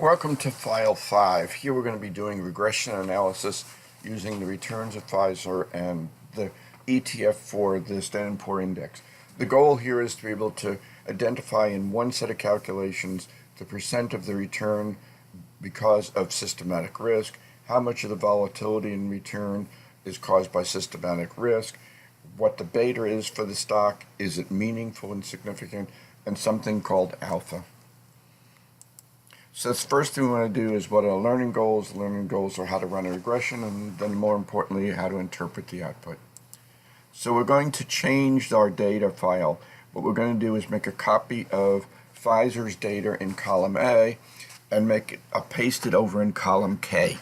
Welcome to File 5. Here we're going to be doing regression analysis using the returns of Pfizer and the ETF for the Standard & Poor's Index. The goal here is to be able to identify in one set of calculations the percent of the return because of systematic risk, how much of the volatility in return is caused by systematic risk, what the beta is for the stock, is it meaningful and significant, and something called alpha. So the first thing we want to do is what are learning goals. Learning goals are how to run a regression, and then more importantly, how to interpret the output. So we're going to change our data file. What we're going to do is make a copy of Pfizer's data in column A and paste it over in column K.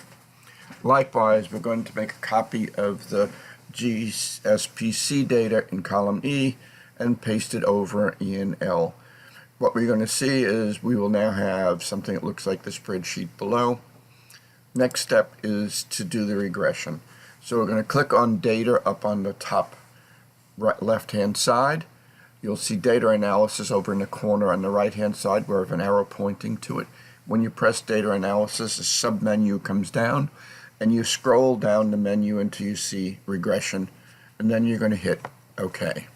Likewise, we're going to make a copy of the GSPC data in column E and paste it over in L. What we're going to see is we will now have something that looks like the spreadsheet below. Next step is to do the regression. So we're going to click on data up on the top left hand side. You'll see data analysis over in the corner on the right hand side where I have an arrow pointing to it. When you press data analysis, a sub-menu comes down and you scroll down the menu until you see regression, and then you're going to hit OK.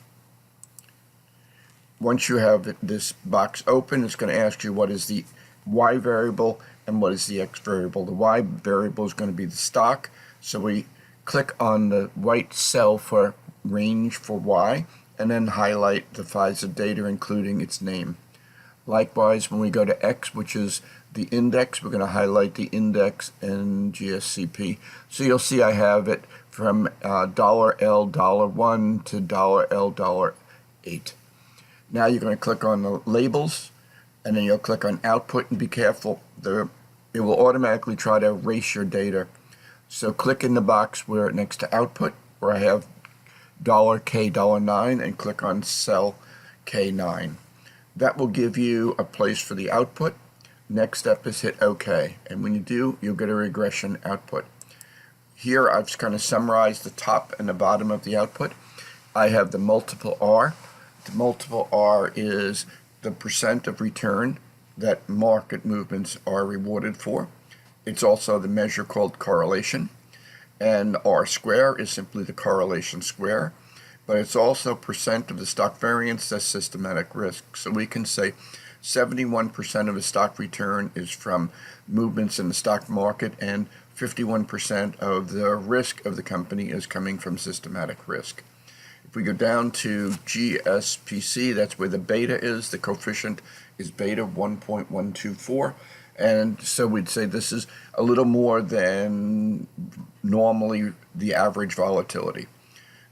Once you have this box open, it's going to ask you what is the Y variable and what is the X variable. The Y variable is going to be the stock, so we click on the white cell for range for Y and then highlight the Pfizer data including its name. Likewise, when we go to X, which is the index, we're going to highlight the index and GSCP. So you'll see I have it from $L, $1 to $L, $8. Now you're going to click on the labels, and then you'll click on output, and be careful, it will automatically try to erase your data. So click in the box where next to output, where I have $K, $9, and click on cell K9. That will give you a place for the output. Next step is hit OK, and when you do, you'll get a regression output. Here I've kind of summarized the top and the bottom of the output. I have the multiple R. The multiple R is the percent of return that market movements are rewarded for. It's also the measure called correlation, and R square is simply the correlation square, but it's also percent of the stock variance that's systematic risk. So we can say 71% of the stock return is from movements in the stock market, and 51% of the risk of the company is coming from systematic risk. If we go down to GSPC, that's where the beta is. The coefficient is beta 1.124. And so we'd say this is a little more than normally the average volatility.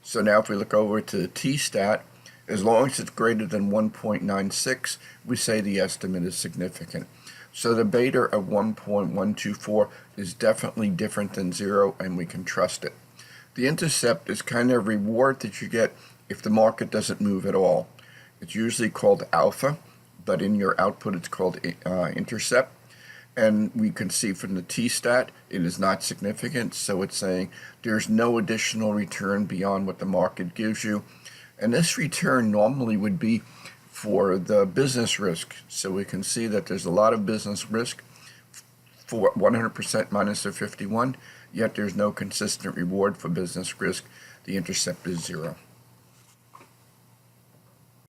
So now if we look over to the T-stat, as long as it's greater than 1.96, we say the estimate is significant. So the beta of 1.124 is definitely different than 0, and we can trust it. The intercept is kind of a reward that you get if the market doesn't move at all. It's usually called alpha, but in your output it's called intercept. And we can see from the T-stat it is not significant, so it's saying there's no additional return beyond what the market gives you. And this return normally would be for the business risk. So we can see that there's a lot of business risk for 100% minus the 51, yet there's no consistent reward for business risk. The intercept is 0.